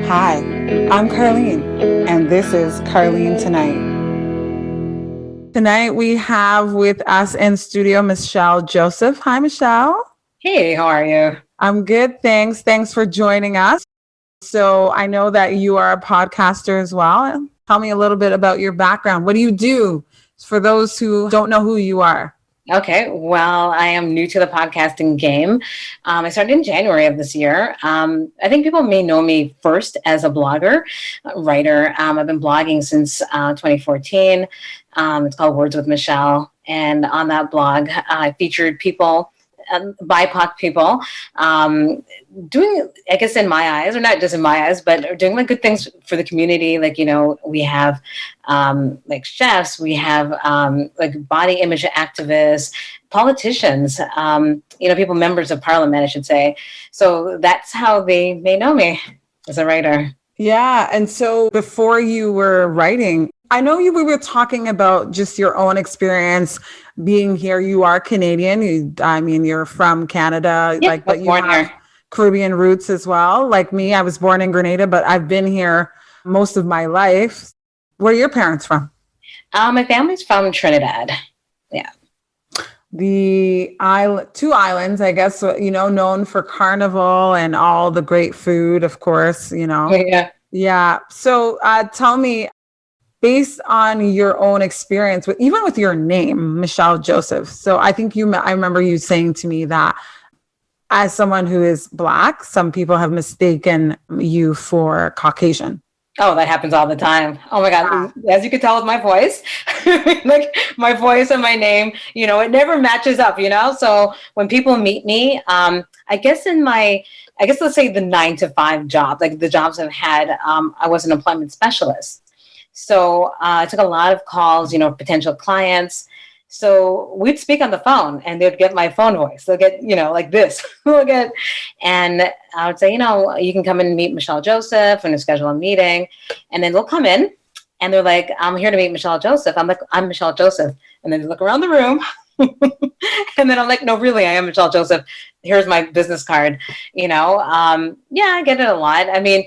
Hi, I'm Carlene, and this is Carlene Tonight. Tonight we have with us in studio Michelle Joseph. Hi, Michelle. Hey, how are you? I'm good, thanks. Thanks for joining us. So I know that you are a podcaster as well. Tell me a little bit about your background. What do you do for those who don't know who you are? Okay, well, I am new to the podcasting game. I started in January of this year. I think people may know me first as a blogger, writer. I've been blogging since 2014. It's called Words with Michelle. And on that blog, I featured people, BIPOC people, doing, I guess, in my eyes, or not just in my eyes, but doing like good things for the community. Like, we have like chefs, we have like body image activists, politicians, people, members of parliament, I should say. So that's how they may know me as a writer. Yeah. And so before you were writing, I know we were talking about just your own experience being here. You are Canadian. You're from Canada, Yeah, but you have here. Caribbean roots as well. Like me, I was born in Grenada, but I've been here most of my life. Where are your parents from? My family's from Trinidad. Yeah. The island, two islands, I guess, known for carnival and all the great food, of course, Yeah. Yeah. So tell me, based on your own experience, even with your name, Michelle Joseph. So I think I remember you saying to me that as someone who is Black, some people have mistaken you for Caucasian. Oh, that happens all the time. Oh my God. As you can tell with my voice, like my voice and my name, it never matches up, So when people meet me, I guess let's say the 9 to 5 job, like the jobs I've had, I was an employment specialist. So I took a lot of calls, potential clients. So we'd speak on the phone and they'd get my phone voice. They'll get, like this. And I would say, you can come in and meet Michelle Joseph and schedule a meeting. And then they'll come in and they're like, I'm here to meet Michelle Joseph. I'm like, I'm Michelle Joseph. And then they look around the room. And then I'm like, no, really, I am Michelle Joseph. Here's my business card. I get it a lot. I mean,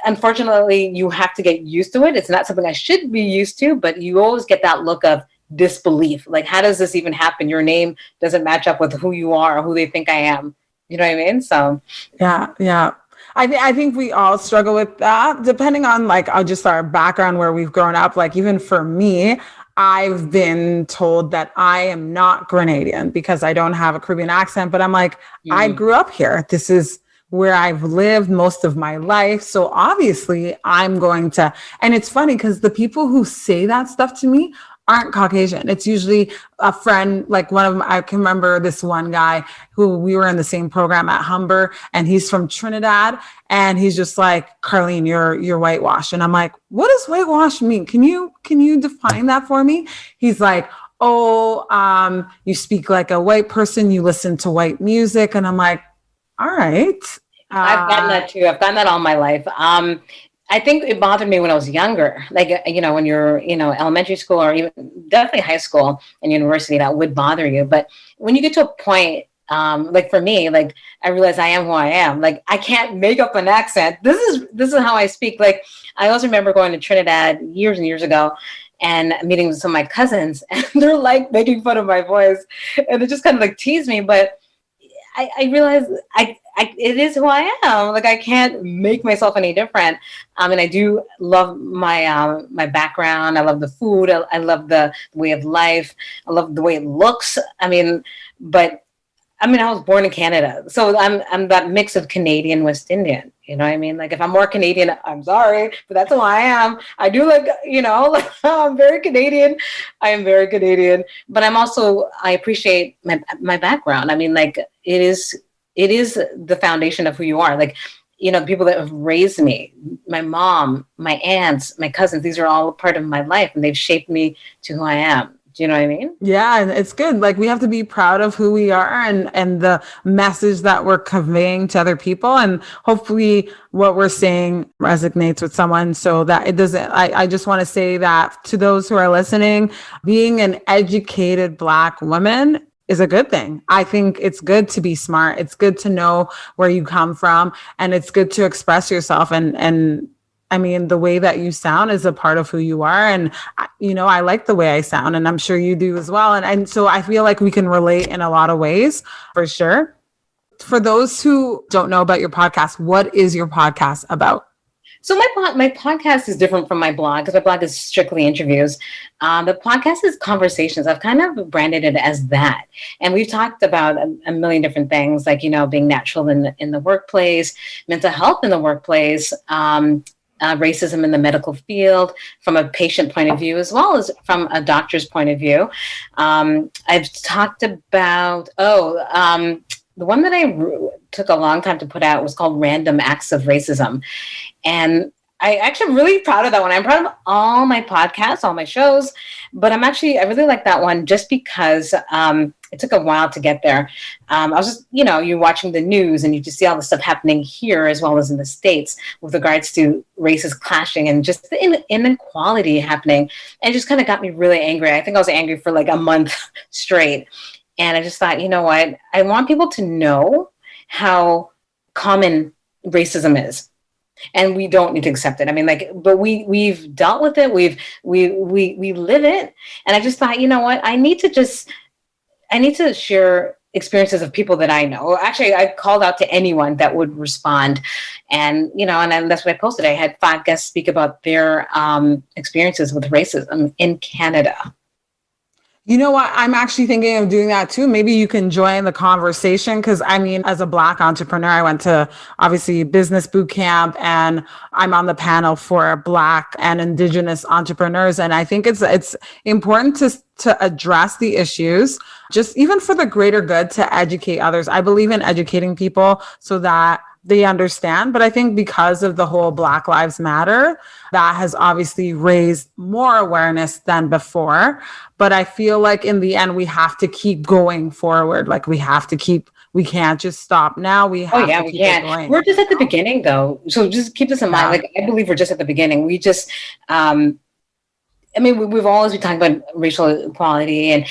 unfortunately, you have to get used to it. It's not something I should be used to, but you always get that look of disbelief. Like, how does this even happen? Your name doesn't match up with who you are or who they think I am. You know what I mean? So, yeah. I think we all struggle with that, depending on just our background, where we've grown up. Like, even for me, I've been told that I am not Grenadian because I don't have a Caribbean accent, but I'm like, I grew up here. This is where I've lived most of my life. So obviously I'm going to, and it's funny because the people who say that stuff to me aren't Caucasian. It's usually a friend, like one of them. I can remember this one guy who we were in the same program at Humber, and he's from Trinidad, and he's just like, Carlene, you're whitewashed. And I'm like, what does whitewash mean? Can you define that for me? He's like, oh, you speak like a white person, you listen to white music. And I'm like, all right. I've gotten that too. I've gotten that all my life. I think it bothered me when I was younger, like, when you're, elementary school or even definitely high school and university, that would bother you. But when you get to a point, like for me, like I realize I am who I am. Like, I can't make up an accent. This is how I speak. Like, I also remember going to Trinidad years and years ago and meeting with some of my cousins, and they're like making fun of my voice, and they just kind of like tease me. But I realized it is who I am. Like, I can't make myself any different. And I do love my my background. I love the food. I love the way of life. I love the way it looks. I was born in Canada, so I'm that mix of Canadian, West Indian. You know what I mean? Like, if I'm more Canadian, I'm sorry, but that's who I am. I do like, I'm very Canadian. I am very Canadian, but I appreciate my background. I mean, like, it is the foundation of who you are. Like, the people that have raised me, my mom, my aunts, my cousins, these are all part of my life, and they've shaped me to who I am. Do you know what I mean? Yeah, and it's good. Like, we have to be proud of who we are and the message that we're conveying to other people. And hopefully what we're saying resonates with someone so that it doesn't, I just want to say that to those who are listening, being an educated Black woman is a good thing. I think it's good to be smart. It's good to know where you come from, and it's good to express yourself. And I mean, the way that you sound is a part of who you are. And, I like the way I sound, and I'm sure you do as well. And so I feel like we can relate in a lot of ways, for sure. For those who don't know about your podcast, what is your podcast about? So my podcast is different from my blog because my blog is strictly interviews. The podcast is conversations. I've kind of branded it as that. And we've talked about a million different things, like, being natural in the workplace, mental health in the workplace, racism in the medical field from a patient point of view, as well as from a doctor's point of view. I've talked about, the one that I took a long time to put out was called Random Acts of Racism. And I actually am really proud of that one. I'm proud of all my podcasts, all my shows, but I really like that one just because it took a while to get there. I was just, you're watching the news and you just see all the stuff happening here as well as in the States with regards to races clashing and just the inequality happening. And it just kind of got me really angry. I think I was angry for like a month straight. And I just thought, you know what? I want people to know how common racism is. And we don't need to accept it. I mean, but we've dealt with it. We live it. And I just thought, you know what? I need to share experiences of people that I know. Actually, I called out to anyone that would respond. And, and that's what I posted. I had 5 guests speak about their experiences with racism in Canada. You know what? I'm actually thinking of doing that too. Maybe you can join the conversation because as a Black entrepreneur, I went to obviously business boot camp and I'm on the panel for Black and Indigenous entrepreneurs. And I think it's important to address the issues, just even for the greater good, to educate others. I believe in educating people so that they understand. But I think because of the whole Black Lives Matter, that has obviously raised more awareness than before. But I feel like in the end, we have to keep going forward. Like we can't just stop now. We have to keep it going. We're just at the beginning though. So just keep this in mind. Like I believe we're just at the beginning. We just, we've always been talking about racial equality and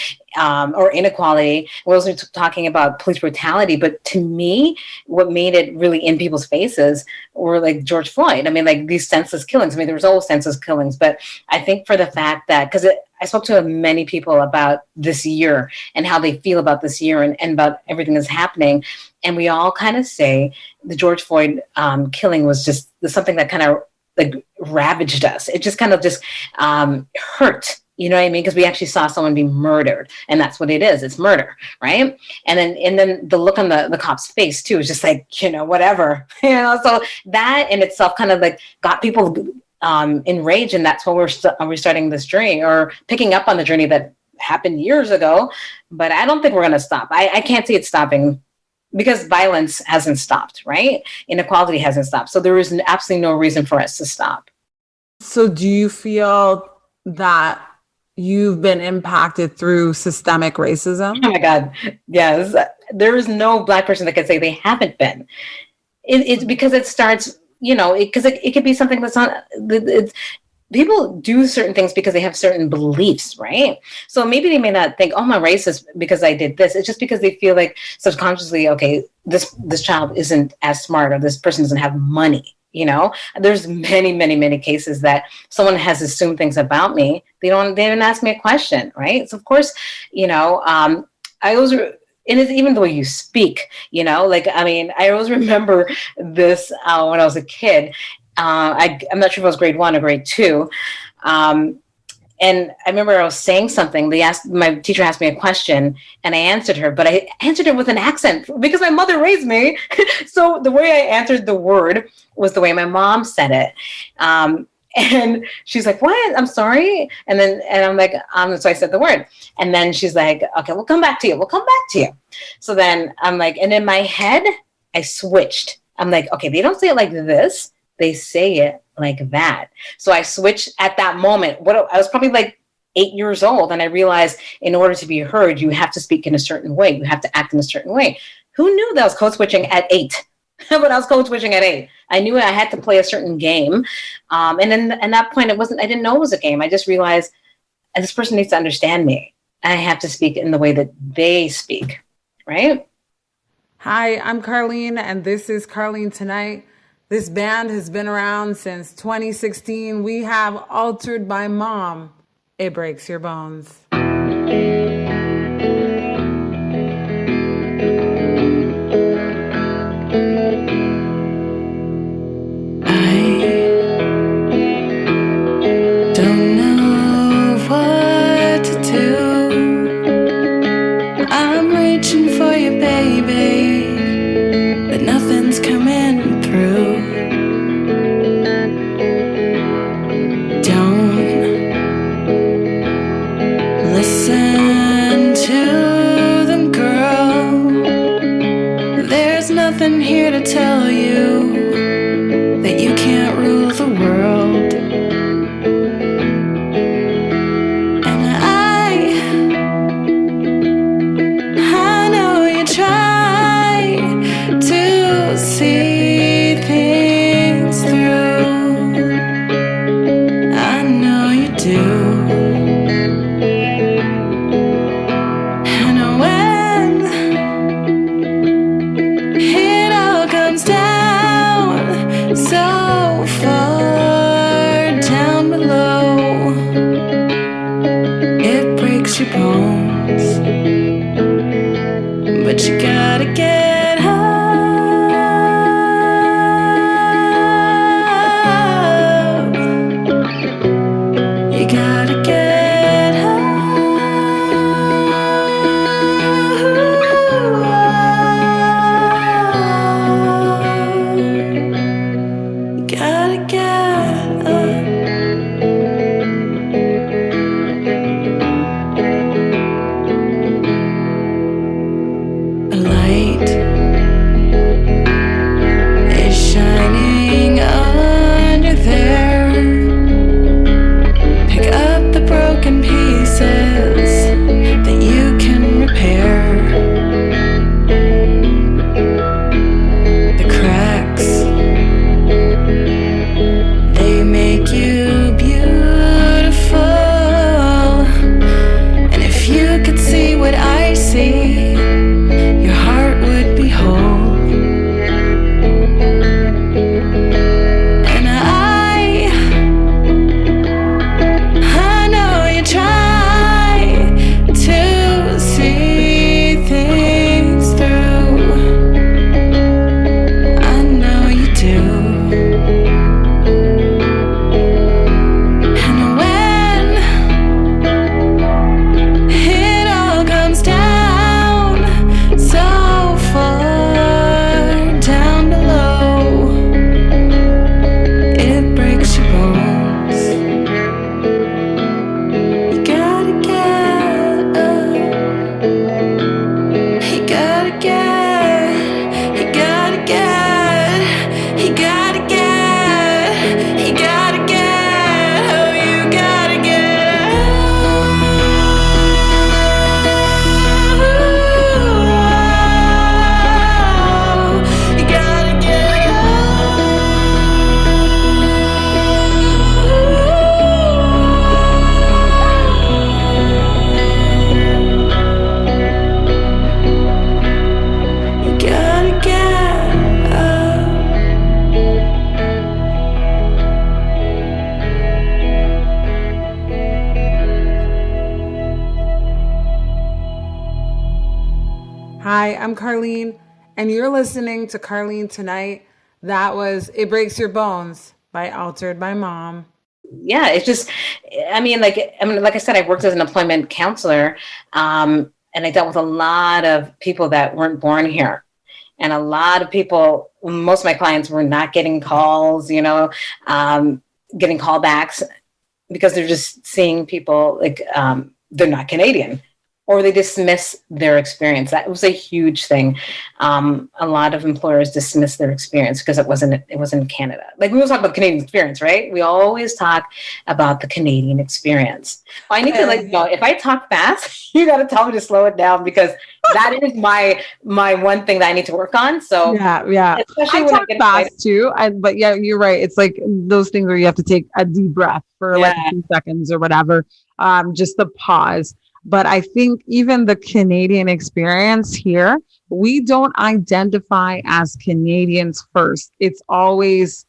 or inequality. We're also talking about police brutality. But to me, what made it really in people's faces were like George Floyd. These senseless killings. There was always senseless killings. But I think for the fact that, because I spoke to many people about this year and how they feel about this year and about everything that's happening. And we all kind of say the George Floyd killing was just something that kind of like ravaged us. It just kind of hurt, you know what I mean? Because we actually saw someone be murdered, and that's what it is. It's murder, right? And then the look on the cop's face too is just like, whatever, So that in itself kind of like got people enraged, and that's why we're starting this journey or picking up on the journey that happened years ago. But I don't think we're going to stop. I can't see it stopping. Because violence hasn't stopped, right? Inequality hasn't stopped. So there is absolutely no reason for us to stop. So do you feel that you've been impacted through systemic racism? Oh my God, yes. There is no Black person that can say they haven't been. It's because it starts, because it could be something that's not, people do certain things because they have certain beliefs, right? So maybe they may not think, oh, I'm racist because I did this. It's just because they feel like subconsciously, okay, this child isn't as smart, or this person doesn't have money. There's many, many, many cases that someone has assumed things about me. They didn't ask me a question, right? So of course, I always, and it's even the way you speak, I always remember this when I was a kid. I'm not sure if it was grade 1 or grade 2. And I remember I was saying something. My teacher asked me a question and I answered her, but I answered it with an accent because my mother raised me. So the way I answered the word was the way my mom said it. And she's like, what? I'm sorry. And I'm like, so I said the word. And then she's like, okay, we'll come back to you. So then I'm like, and in my head, I switched. I'm like, okay, they don't say it like this. They say it like that. So I switched at that moment. I was probably like 8 years old. And I realized in order to be heard, you have to speak in a certain way. You have to act in a certain way. Who knew that I was code switching at 8? When I was code switching at 8, I knew I had to play a certain game. And then at that point, I didn't know it was a game. I just realized this person needs to understand me. I have to speak in the way that they speak, right? Hi, I'm Carlene, and this is Carlene Tonight. This band has been around since 2016. We have Altered by Mom. It breaks your bones. Here to tell you that you can't rule the world. And I know you try to see things through. I know you do. So far down below, it breaks your bones, but you gotta get up. You gotta get up. Gotta get up. A light is shining under there. Pick up the broken pieces that you can repair. The cracks, they make you beautiful. And if you could see what I see, your heart would be whole. And I know you try to see things through. I know you do. Hi, I'm Carlene, and you're listening to Carlene Tonight. That was It Breaks Your Bones by Altered by Mom. Yeah, it's just, like I said, I worked as an employment counselor, and I dealt with a lot of people that weren't born here. And a lot of people, most of my clients were not getting calls, getting callbacks because they're just seeing people like they're not Canadian, or they dismiss their experience. That was a huge thing. A lot of employers dismiss their experience because it wasn't Canada. Like, we always talk about the Canadian experience, right? We always talk about the Canadian experience. I need to let you know, if I talk fast, you got to tell me to slow it down, because that is my one thing that I need to work on. So yeah. Especially I when talk fast too. But yeah, you're right. It's like those things where you have to take a deep breath for like a few seconds or whatever. Just the pause. But I think even the Canadian experience here, we don't identify as Canadians first. It's always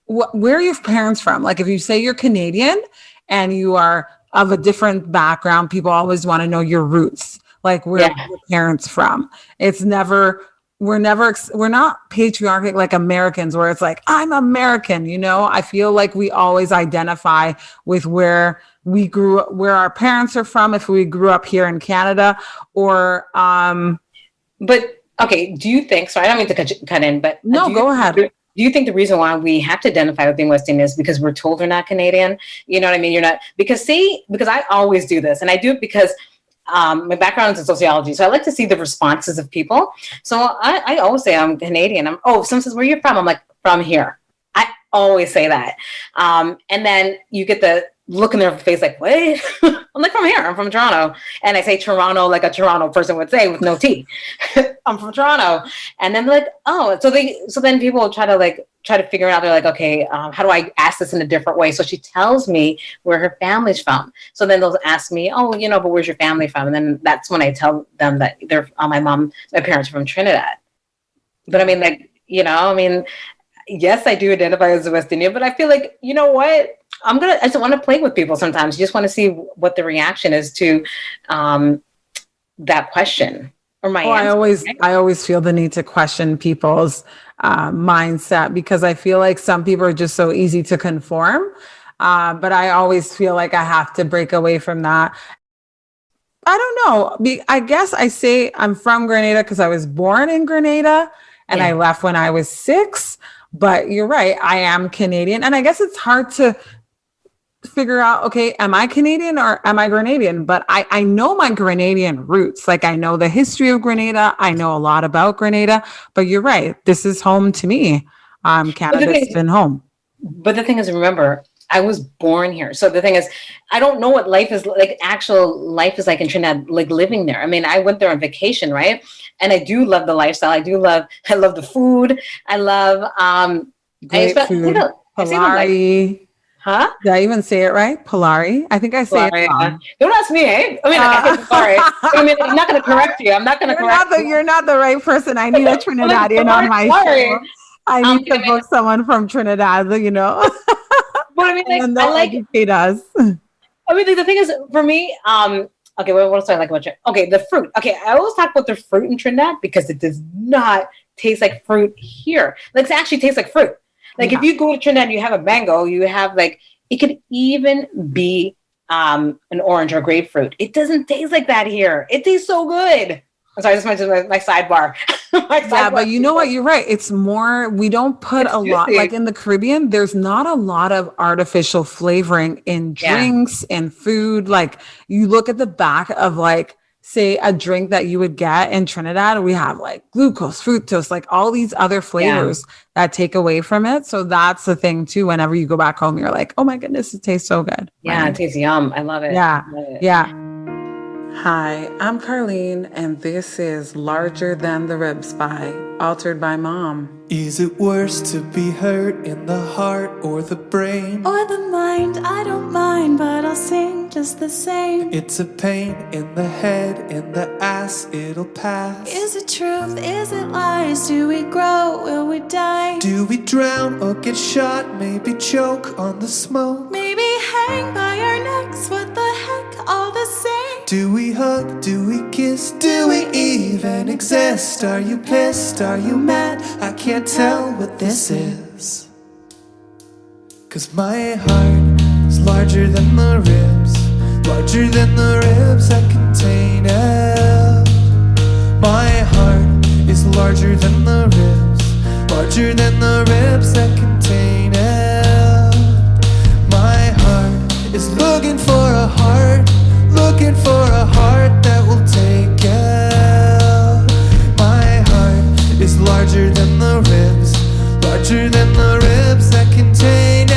where are your parents from? Like if you say you're Canadian and you are of a different background, people always want to know your roots. Like where are your parents from? It's never we're not patriarchic like Americans where it's like I'm American, you know? I feel like we always identify with where we grew up, where our parents are from, if we grew up here in Canada or but okay, do you think, sorry, I don't mean to cut in, but no, go ahead. Do you think the reason why we have to identify with being West Indian is because we're told we're not Canadian? You know what I mean? You're not, because I always do this, and I do it because my background is in sociology, so I like to see the responses of people. So I always say I'm Canadian. Someone says, where are you from? I'm like, from here. I always say that. And then you get the look in their face like, wait, I'm like, from here. I'm from Toronto. And I say Toronto like a Toronto person would say with no T. I'm from Toronto. And then they're like, oh, so then people try to figure it out. They're like, okay, how do I ask this in a different way? So she tells me where her family's from. So then they'll ask me, oh, but where's your family from? And then that's when I tell them that they're my parents are from Trinidad. But I mean, yes, I do identify as a West Indian, but I feel like, you know what? I just want to play with people sometimes. You just want to see what the reaction is to that question or my answer. I always feel the need to question people's mindset because I feel like some people are just so easy to conform. But I always feel like I have to break away from that. I don't know. I guess I say I'm from Grenada because I was born in Grenada and I left when I was 6. But you're right. I am Canadian. And I guess it's hard to figure out, okay, am I Canadian or am I Grenadian? But I know my Grenadian roots. Like I know the history of Grenada. I know a lot about Grenada, but you're right. This is home to me. Canada's been home. But the thing is, remember, I was born here. So the thing is, I don't know what life is like, actual life is like in Trinidad, like living there. I mean, I went there on vacation, right? And I do love the lifestyle. I love the food. I love, great food. Polari. Huh? Did I even say it right? Polari. I think I say it wrong. Don't ask me, eh? I mean, I'm sorry. I mean, I'm not going to correct you. I'm not going to correct you. You're not the right person. I need a Trinidadian on my show. I need to book someone from Trinidad, But I mean, like, I like educate us. I mean, like, the thing is, for me, okay, what else do I like about you? Okay, the fruit. Okay, I always talk about the fruit in Trinidad because it does not taste like fruit here. Like, it actually tastes like fruit. Like if you go to Trinidad, you have a mango, you have like, it could even be an orange or grapefruit. It doesn't taste like that here. It tastes so good. I'm sorry, I just mentioned my sidebar. But you know what? You're right. It's more, we don't put a lot, like in the Caribbean, there's not a lot of artificial flavoring in drinks and food. Like you look at the back of like, say a drink that you would get in Trinidad, we have like glucose, fructose, like all these other flavors that take away from it. So that's the thing too. Whenever you go back home, you're like, oh my goodness, it tastes so good. Yeah, it tastes yum. I love it. Yeah. Hi, I'm Carlene, and this is Larger Than the Ribs by Altered by Mom. Is it worse to be hurt in the heart or the brain? Or the mind? I don't mind, but I'll sing just the same. It's a pain in the head, in the ass, it'll pass. Is it truth? Is it lies? Do we grow? Will we die? Do we drown or get shot? Maybe choke on the smoke? Maybe hang by our necks? What the heck? All the same. Do we hug? Do we kiss? Do we even exist? Are you pissed? Are you mad? I can't tell what this is. 'Cause my heart is larger than the ribs, larger than the ribs that contain it. My heart is larger than the ribs, larger than the ribs that contain it. My heart is looking for a heart, looking for a heart that will take it. My heart is larger than the ribs, larger than the ribs that contain it.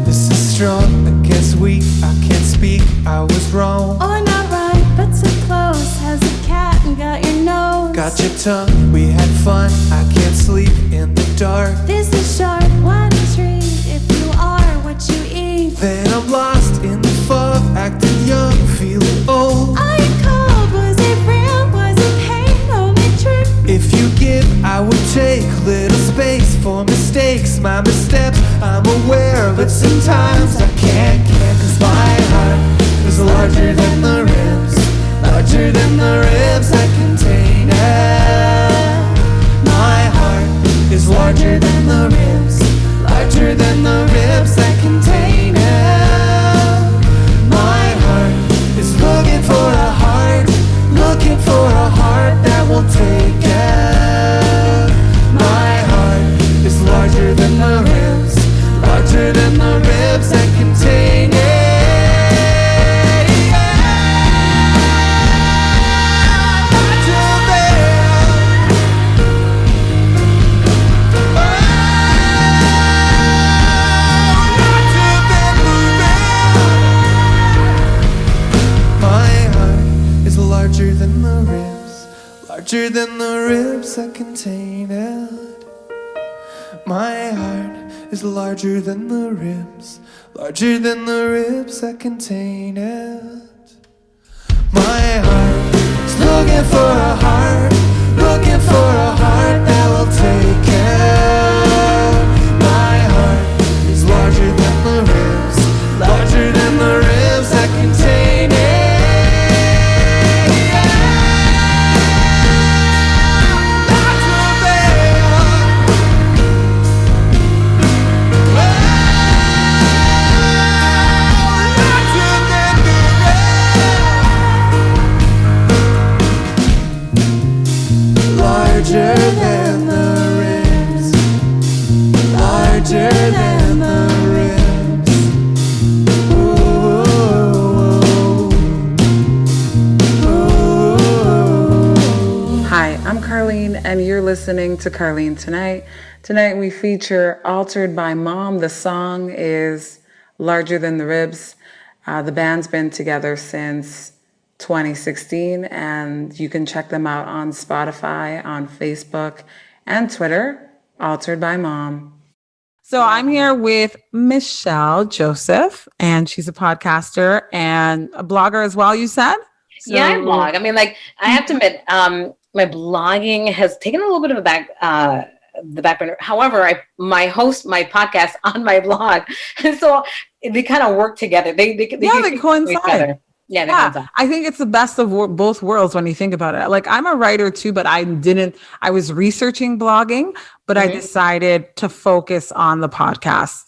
This is strong against weak, I can't speak, I was wrong. Or not right, but so close. Has a cat and got your nose? Got your tongue, we had fun. I can't sleep in the dark. This is short, one street. If you are what you eat, Then I'm lost in the fog, acting young, feeling old. are you cold? Was it real? Was it pain? Only trick? If you give, I would take little space for mistakes. My missteps, I'm aware, but sometimes I can't. Cause my heart is larger than the ribs, larger than the ribs that contain it. My heart is larger than the ribs, larger than the ribs that contain it. My heart is looking for a heart, looking for a heart that will take it. My heart is larger than the ribs, larger than the ribs that contain it. Larger than the ribs, larger than the ribs that contain it. My heart is larger than the ribs, larger than the ribs that contain it. My heart is looking for a heart, looking for a heart that will take it. My heart is larger than the ribs, larger than the ribs that contain it. Larger than the ribs, larger than the ribs. Ooh. Hi, I'm Carlene, and you're listening to Carlene Tonight. Tonight we feature Altered by Mom. The song is Larger Than the Ribs. The band's been together since 2016, and you can check them out on Spotify, on Facebook, and Twitter, Altered by Mom. So I'm here with Michelle Joseph, and she's a podcaster and a blogger as well, you said? So, Yeah, I blog. I mean, like, I have to admit, my blogging has taken a little bit of the back burner. However, my podcast on my blog, so they kind of work together. They coincide. Yeah, I think it's the best of both worlds when you think about it. Like, I'm a writer too, but I was researching blogging, but I decided to focus on the podcast,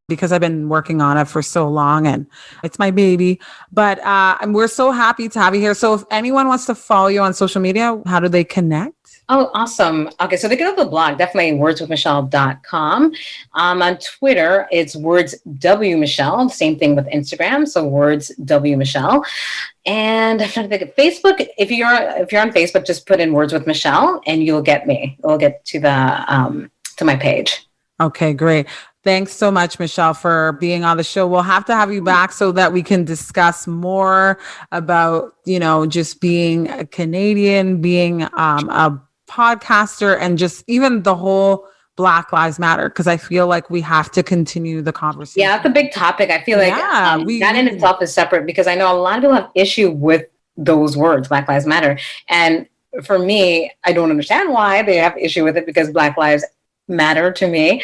because I've been working on it for so long and it's my baby. But and we're so happy to have you here. So if anyone wants to follow you on social media, how do they connect? Oh, awesome. Okay, so they can go to the blog, definitely wordswithmichelle.com. On Twitter, it's wordswmichelle. Same thing with Instagram, so wordswmichelle. And I'm trying to think of Facebook. If you're on Facebook, just put in Words with Michelle, and you'll get me. We'll get to the to my page. Okay, great. Thanks so much, Michelle, for being on the show. We'll have to have you back so that we can discuss more about, just being a Canadian, being a podcaster, and just even the whole Black Lives Matter, because I feel like we have to continue the conversation. Yeah, that's a big topic. I feel like that in itself is separate, because I know a lot of people have issue with those words, Black Lives Matter. And for me, I don't understand why they have issue with it, because Black Lives matter to me.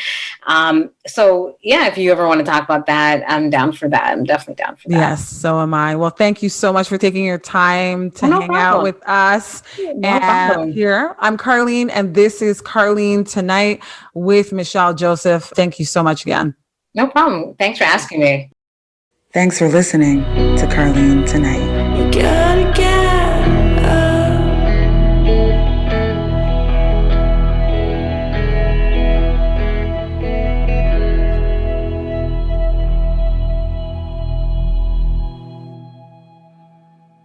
So yeah, if you ever want to talk about that, I'm down for that. I'm definitely down for that. Yes, so am I. Well, thank you so much for taking your time to hang out with us. Here, I'm Carlene, and this is Carlene Tonight with Michelle Joseph. Thank you so much again. No problem. Thanks for asking me. Thanks for listening to Carlene Tonight. you got